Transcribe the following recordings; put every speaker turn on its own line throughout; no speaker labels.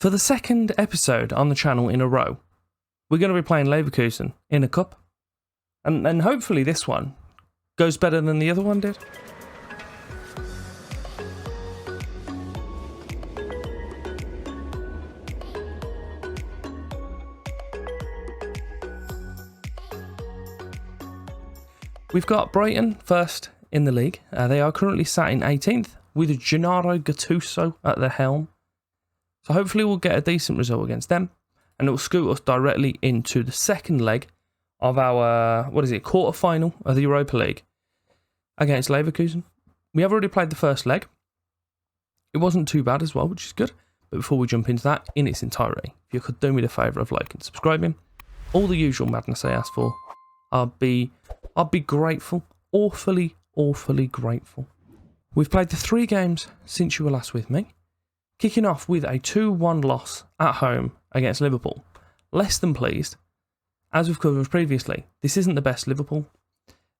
For the second episode on the channel in a row, we're going to be playing Leverkusen in a cup. And hopefully this one goes better than the other one did. We've got Brighton first in the league. They are currently sat in 18th with Gennaro Gattuso at the helm. So hopefully we'll get a decent result against them, and it will scoot us directly into the second leg of our, quarter final of the Europa League against Leverkusen. We have already played the first leg. It wasn't too bad as well, which is good. But before we jump into that in its entirety, if you could do me the favour of liking and subscribing, all the usual madness I ask for, I'd be grateful, awfully grateful. We've played the 3 games since you were last with me. Kicking off with a 2-1 loss at home against Liverpool. Less than pleased. As we've covered previously, this isn't the best Liverpool,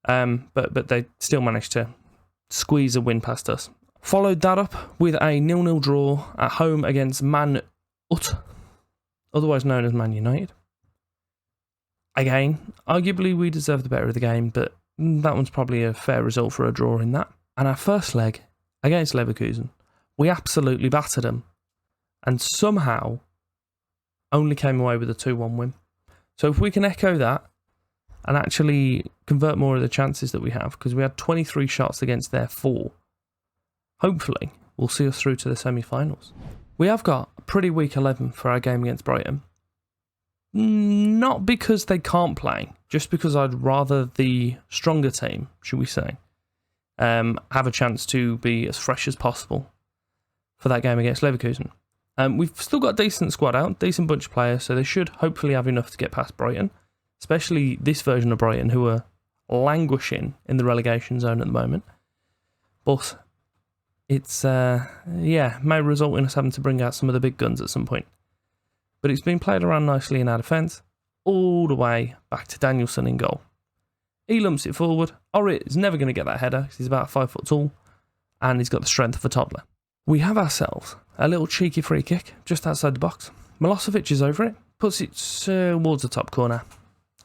but they still managed to squeeze a win past us. Followed that up with a 0-0 draw at home against Man Ut, otherwise known as Man United. Again, arguably we deserve the better of the game, but that one's probably a fair result for a draw in that. And our first leg against Leverkusen, we absolutely battered them, and somehow only came away with a 2-1 win. So if we can echo that and actually convert more of the chances that we have, because we had 23 shots against their 4, hopefully we'll see us through to the semi-finals. We have got a pretty weak 11 for our game against Brighton. Not because they can't play, just because I'd rather the stronger team, should we say, have a chance to be as fresh as possible for that game against Leverkusen. We've still got a decent squad out, decent bunch of players, so they should hopefully have enough to get past Brighton, especially this version of Brighton, who are languishing in the relegation zone at the moment. But it's, may result in us having to bring out some of the big guns at some point. But it's been played around nicely in our defence, all the way back to Danielson in goal. He lumps it forward. Orrit is never going to get that header because he's about 5 foot tall, and he's got the strength of a toddler. We have ourselves a little cheeky free kick just outside the box. Milosevic is over it, puts it towards the top corner,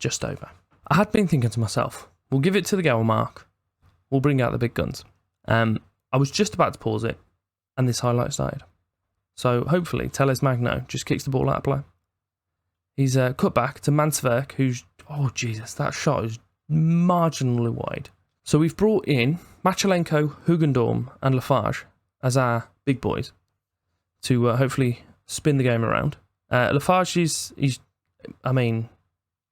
just over. I had been thinking to myself, we'll give it to the goal mark, we'll bring out the big guns. I was just about to pause it, and this highlight started. So hopefully Teles Magno just kicks the ball out of play. He's cut back to Mansverk, who's, oh Jesus, that shot is marginally wide. So we've brought in Machalenko, Hugendorm and Lafarge as our big boys to hopefully spin the game around. Lafarge I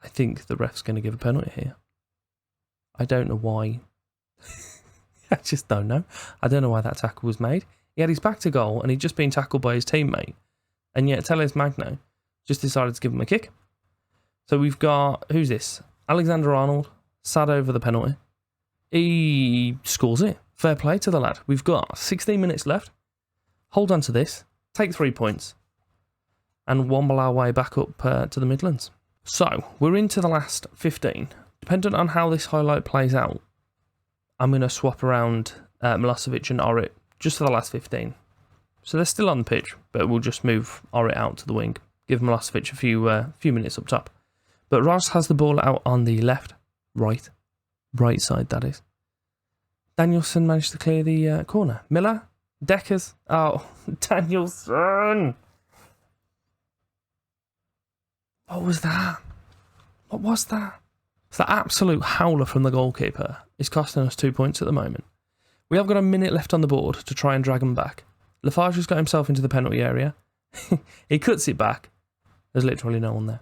think the ref's going to give a penalty here. I don't know why. I just don't know. I don't know why that tackle was made. He had his back to goal and he'd just been tackled by his teammate. And yet Teles Magno just decided to give him a kick. So we've got, who's this? Alexander Arnold, sat over the penalty. He scores it. Fair play to the lad. We've got 16 minutes left. Hold on to this. Take 3 points. And womble our way back up to the Midlands. So, we're into the last 15. Depending on how this highlight plays out, I'm going to swap around Milosevic and Orrit just for the last 15. So they're still on the pitch, but we'll just move Orrit out to the wing. Give Milosevic a few minutes up top. But Ross has the ball out on the right side, that is. Danielson managed to clear the corner. Miller, Deckers. Oh, Danielson! What was that? It's the absolute howler from the goalkeeper. It's costing us 2 points at the moment. We have got a minute left on the board to try and drag him back. Lafarge has got himself into the penalty area. He cuts it back. There's literally no one there.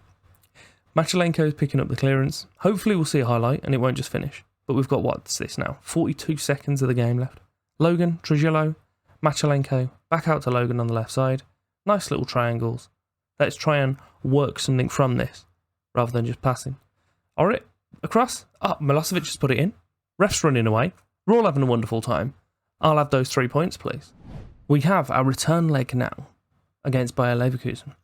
Machalenko is picking up the clearance. Hopefully we'll see a highlight and it won't just finish. But we've got, what's this now? 42 seconds of the game left. Logan, Trujillo, Machalenko, back out to Logan on the left side. Nice little triangles. Let's try and work something from this, rather than just passing. Orrit, across. Oh, Milosevic has put it in. Ref's running away. We're all having a wonderful time. I'll have those 3 points, please. We have our return leg now against Bayer Leverkusen.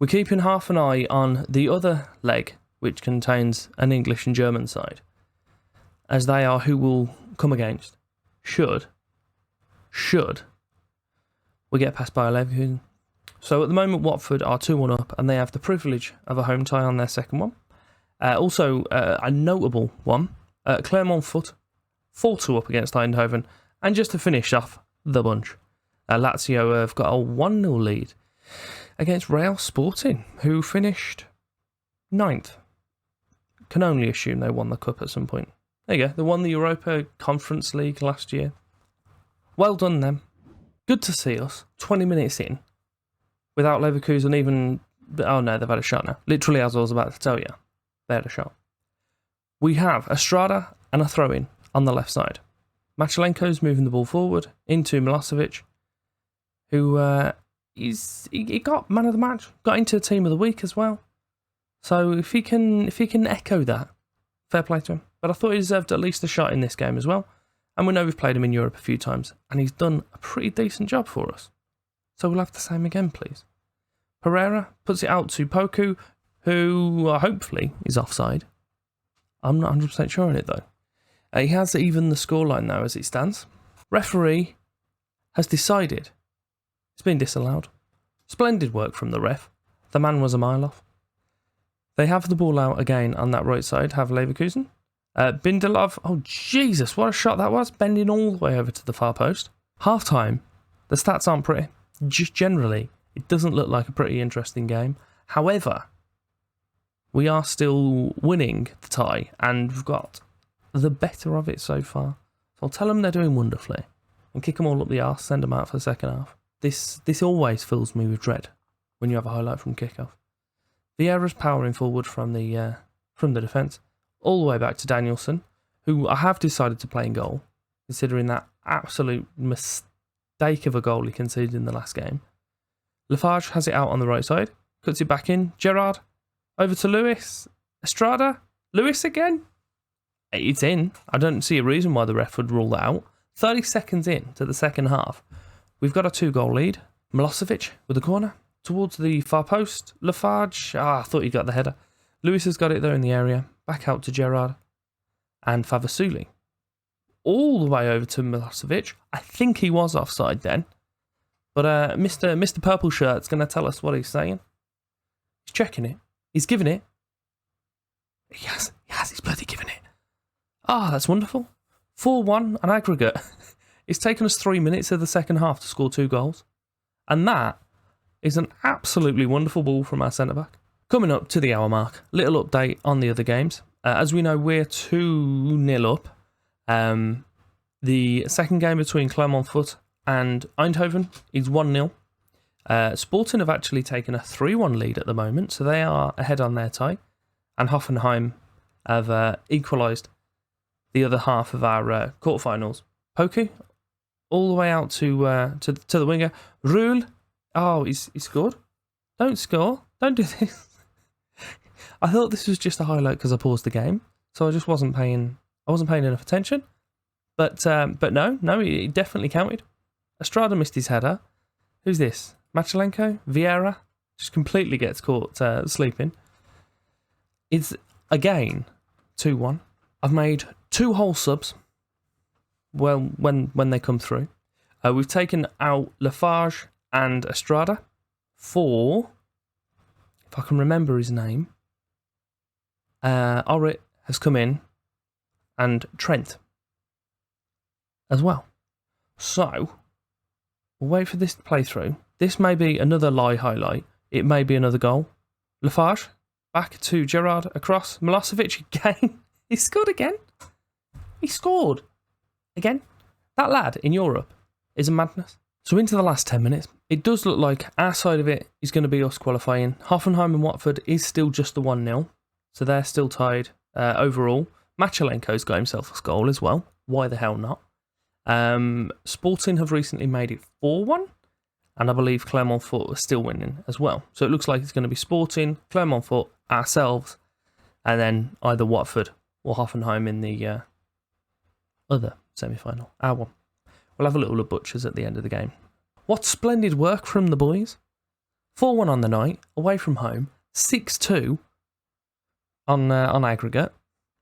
We're keeping half an eye on the other leg, which contains an English and German side, as they are who we'll come against. Should we get past Bayer Leverkusen. So at the moment, Watford are 2-1 up, and they have the privilege of a home tie on their second one. Also, a notable one, Clermont-Foot, 4-2 up against Eindhoven. And just to finish off the bunch, Lazio have got a 1-0 lead against Real Sporting, who finished 9th. Can only assume they won the cup at some point. There you go, they won the Europa Conference League last year. Well done them. Good to see us, 20 minutes in, without Leverkusen even... Oh no, they've had a shot now. Literally, as I was about to tell you, they had a shot. We have Estrada and a throw-in on the left side. Machalenko's moving the ball forward into Milosevic, who he got man of the match, got into team of the week as well. So if he can echo that, fair play to him. But I thought he deserved at least a shot in this game as well. And we know we've played him in Europe a few times, and he's done a pretty decent job for us. So we'll have the same again, please. Pereira puts it out to Poku, who hopefully is offside. I'm not 100% sure on it though. He has even the scoreline now as it stands. Referee has decided it's been disallowed. Splendid work from the ref. The man was a mile off. They have the ball out again on that right side, have Leverkusen. Bindelov, oh Jesus, what a shot that was, bending all the way over to the far post. Half time, the stats aren't pretty. Just generally, it doesn't look like a pretty interesting game. However, we are still winning the tie, and we've got the better of it so far. So I'll tell them they're doing wonderfully, and kick them all up the arse, send them out for the second half. This always fills me with dread when you have a highlight from kickoff. Vieira's powering forward from the defence, all the way back to Danielson, who I have decided to play in goal, considering that absolute mistake of a goal he conceded in the last game. Lafarge has it out on the right side, cuts it back in. Gerrard, over to Lewis. Estrada, Lewis again? It's in. I don't see a reason why the ref would rule that out. 30 seconds in to the second half. We've got a 2-goal lead. Milosevic with the corner towards the far post. Lafarge, I thought he got the header. Lewis has got it there in the area. Back out to Gerrard and Favasuli. All the way over to Milosevic. I think he was offside then. But Mr. Purple Shirt's going to tell us what he's saying. He's checking it. He's giving it. Yes, he's bloody giving it. Ah, that's wonderful. 4-1 on aggregate. It's taken us 3 minutes of the second half to score 2 goals. And that is an absolutely wonderful ball from our centre-back. Coming up to the hour mark, little update on the other games. As we know, we're 2-0 up. The second game between Clermont-Foot and Eindhoven is 1-0. Sporting have actually taken a 3-1 lead at the moment, so they are ahead on their tie. And Hoffenheim have equalised the other half of our quarterfinals. Poku, all the way out to the winger. Rühl, oh, he's scored. Don't score. Don't do this. I thought this was just a highlight because I paused the game, so I just wasn't paying enough attention. But no, it definitely counted. Estrada missed his header. Who's this? Machalenko? Vieira? Just completely gets caught sleeping. It's, again, 2-1. I've made 2 whole subs. Well, when they come through. We've taken out Lafarge and Estrada for, if I can remember his name, Orit has come in and Trent as well. So, we'll wait for this to play through. This may be another lie highlight. It may be another goal. Lafarge, back to Gerrard, across. Milosevic again. He scored again. He scored again. That lad in Europe is a madness. So into the last 10 minutes, it does look like our side of it is going to be us qualifying. Hoffenheim and Watford is still just the 1-0. So they're still tied overall. Machalenko's got himself a goal as well. Why the hell not? Sporting have recently made it 4-1. And I believe Clermont-Foot are still winning as well. So it looks like it's going to be Sporting, Clermont-Foot, ourselves, and then either Watford or Hoffenheim in the other semi-final. Our one. We'll have a little of butchers at the end of the game. What splendid work from the boys. 4-1 on the night, away from home. 6-2 on aggregate.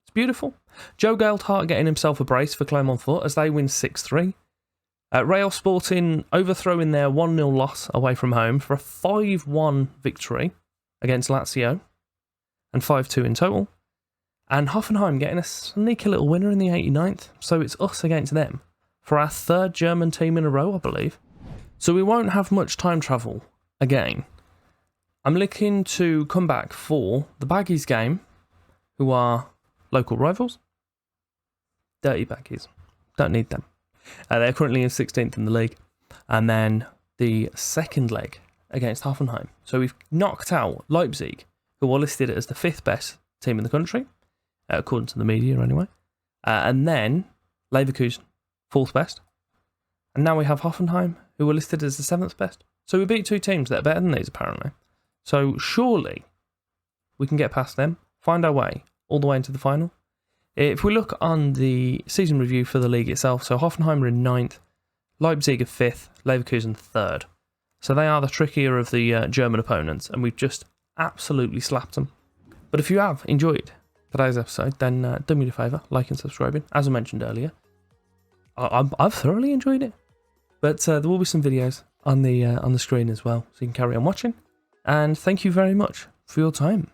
It's beautiful. Joe Geldhart getting himself a brace for Clermont-Foot as they win 6-3. Real Sporting overthrowing their 1-0 loss away from home for a 5-1 victory against Lazio, and 5-2 in total. And Hoffenheim getting a sneaky little winner in the 89th, so it's us against them for our third German team in a row, I believe. So we won't have much time travel again. I'm looking to come back for the Baggies game, who are local rivals. Dirty Baggies. Don't need them. They're currently in 16th in the league. And then the second leg against Hoffenheim. So we've knocked out Leipzig, who are listed as the 5th best team in the country, according to the media anyway. And then Leverkusen, 4th best. And now we have Hoffenheim, who are listed as the 7th best. So we beat 2 teams that are better than these, apparently. So surely we can get past them, find our way all the way into the final. If we look on the season review for the league itself, so Hoffenheim are in 9th, Leipzig are 5th, Leverkusen 3rd. So they are the trickier of the German opponents, and we've just absolutely slapped them. But if you have enjoyed today's episode, then do me a favour, like and subscribing. As I mentioned earlier, I've thoroughly enjoyed it. But there will be some videos on the screen as well, so you can carry on watching. And thank you very much for your time.